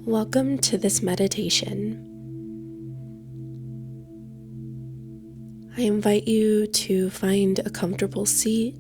Welcome to this meditation. I invite you to find a comfortable seat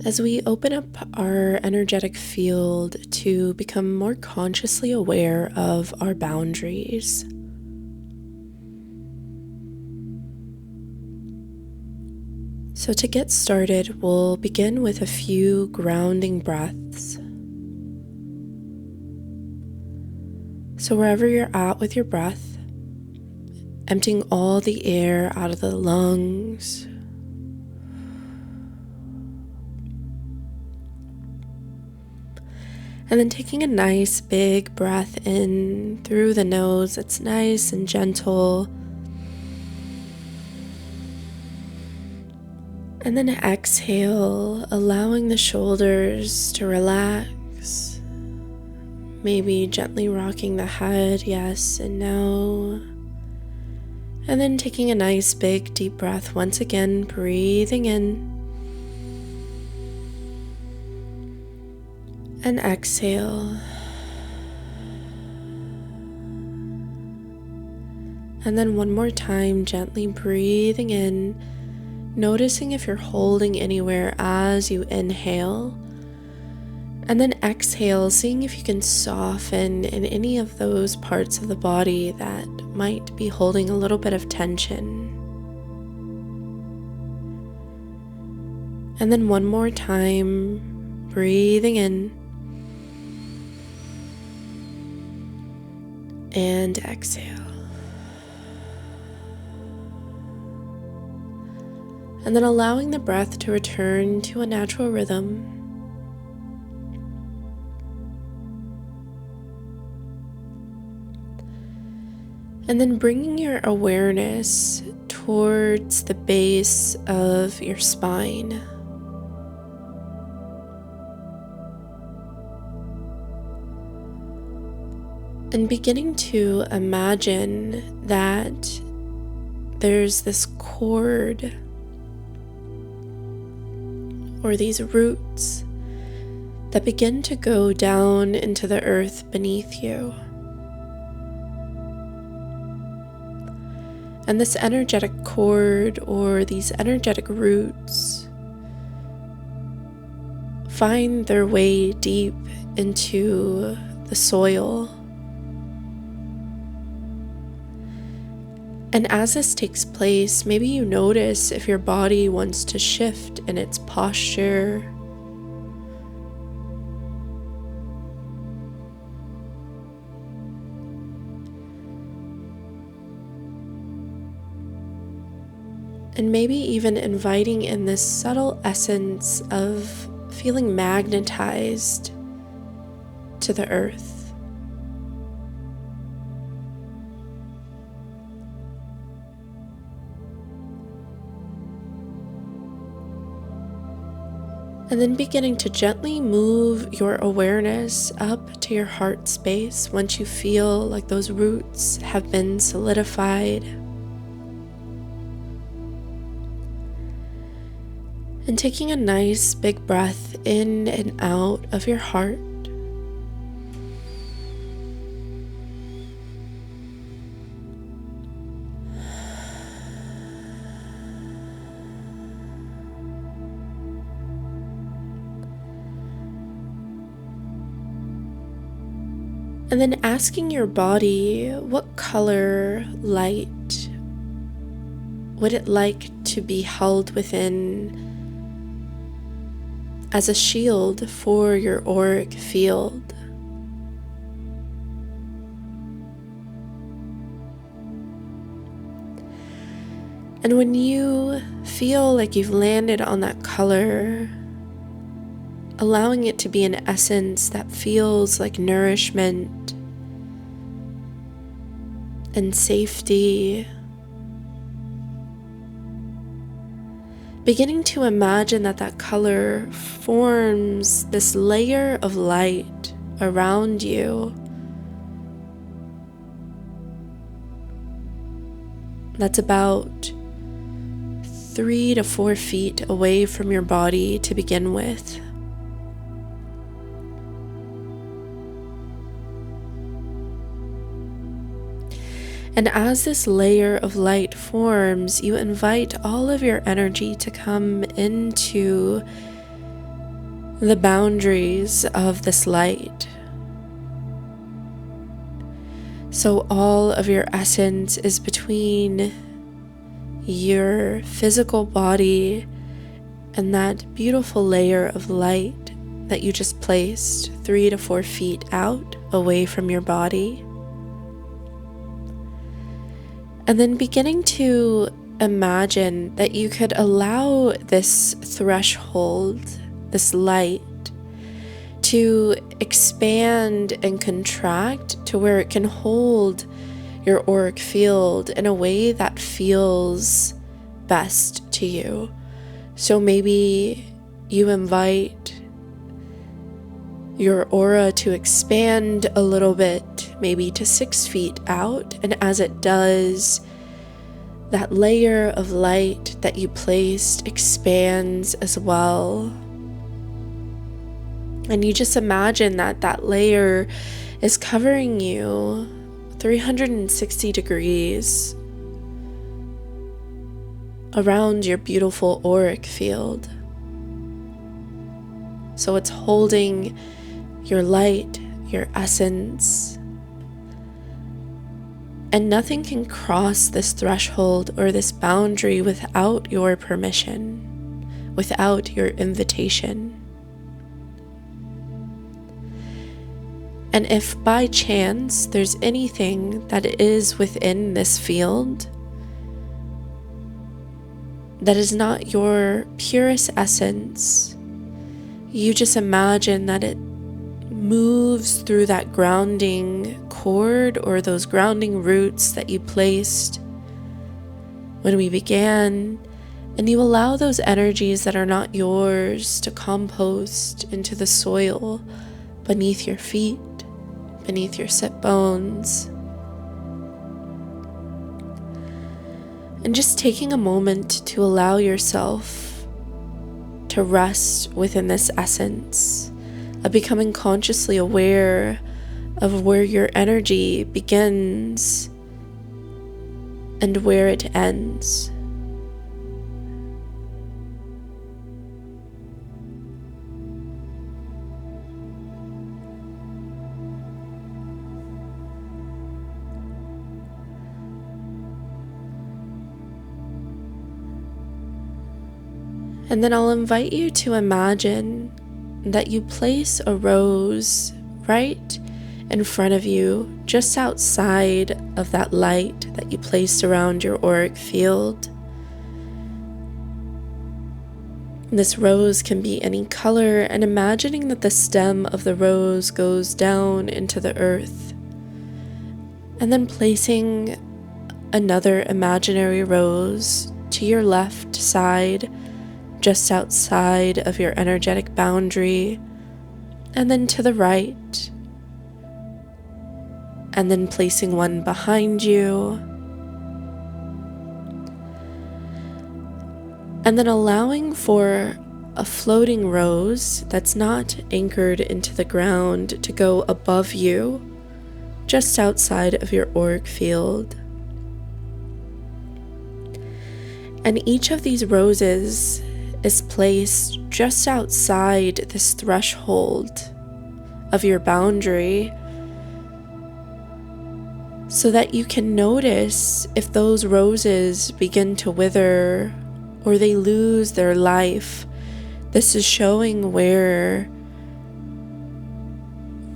as we open up our energetic field to become more consciously aware of our boundaries. So to get started, we'll begin with a few grounding breaths. So wherever you're at with your breath, emptying all the air out of the lungs, and then taking a nice big breath in through the nose. It's nice and gentle. And then exhale, allowing the shoulders to relax. Maybe gently rocking the head, yes and no. And then taking a nice big deep breath once again, breathing in. And exhale. And then one more time, gently breathing in. Noticing if you're holding anywhere as you inhale, and then exhale, seeing if you can soften in any of those parts of the body that might be holding a little bit of tension. And then one more time, breathing in and exhale. And then allowing the breath to return to a natural rhythm. And then bringing your awareness towards the base of your spine. And beginning to imagine that there's this cord or these roots that begin to go down into the earth beneath you. And this energetic cord or these energetic roots find their way deep into the soil. And as this takes place, maybe you notice if your body wants to shift in its posture. And maybe even inviting in this subtle essence of feeling magnetized to the earth. And then beginning to gently move your awareness up to your heart space once you feel like those roots have been solidified. And taking a nice big breath in and out of your heart. And then asking your body, what color light would it like to be held within as a shield for your auric field? And when you feel like you've landed on that color, allowing it to be an essence that feels like nourishment and safety. Beginning to imagine that color forms this layer of light around you that's about 3 to 4 feet away from your body to begin with. And as this layer of light forms, you invite all of your energy to come into the boundaries of this light. So all of your essence is between your physical body and that beautiful layer of light that you just placed 3 to 4 feet out away from your body. And then beginning to imagine that you could allow this threshold, this light, to expand and contract to where it can hold your auric field in a way that feels best to you. So maybe you invite your aura to expand a little bit, maybe to 6 feet out, and as it does, that layer of light that you placed expands as well. And you just imagine that that layer is covering you 360 degrees around your beautiful auric field. So it's holding your light, your essence, and nothing can cross this threshold or this boundary without your permission, without your invitation. And if by chance there's anything that is within this field that is not your purest essence, you just imagine that it moves through that grounding cord or those grounding roots that you placed when we began, and you allow those energies that are not yours to compost into the soil beneath your feet, beneath your sit bones. And just taking a moment to allow yourself to rest within this essence of becoming consciously aware of where your energy begins and where it ends. And then I'll invite you to imagine that you place a rose right in front of you, just outside of that light that you placed around your auric field. This rose can be any color, and imagining that the stem of the rose goes down into the earth, and then placing another imaginary rose to your left side, just outside of your energetic boundary, and then to the right, and then placing one behind you, and then allowing for a floating rose that's not anchored into the ground to go above you, just outside of your auric field. And each of these roses is placed just outside this threshold of your boundary, so that you can notice if those roses begin to wither or they lose their life. This is showing where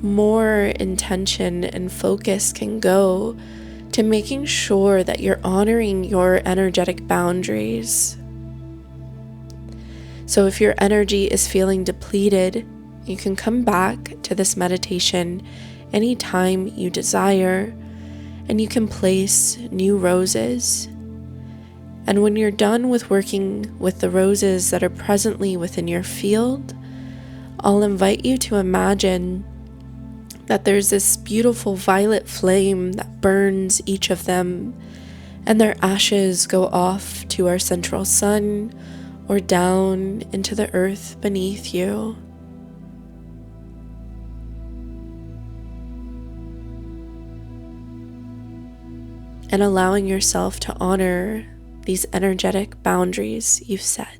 more intention and focus can go to making sure that you're honoring your energetic boundaries. So if your energy is feeling depleted, you can come back to this meditation anytime you desire, and you can place new roses. And when you're done with working with the roses that are presently within your field, I'll invite you to imagine that there's this beautiful violet flame that burns each of them, and their ashes go off to our central sun or down into the earth beneath you. and allowing yourself to honor these energetic boundaries you've set.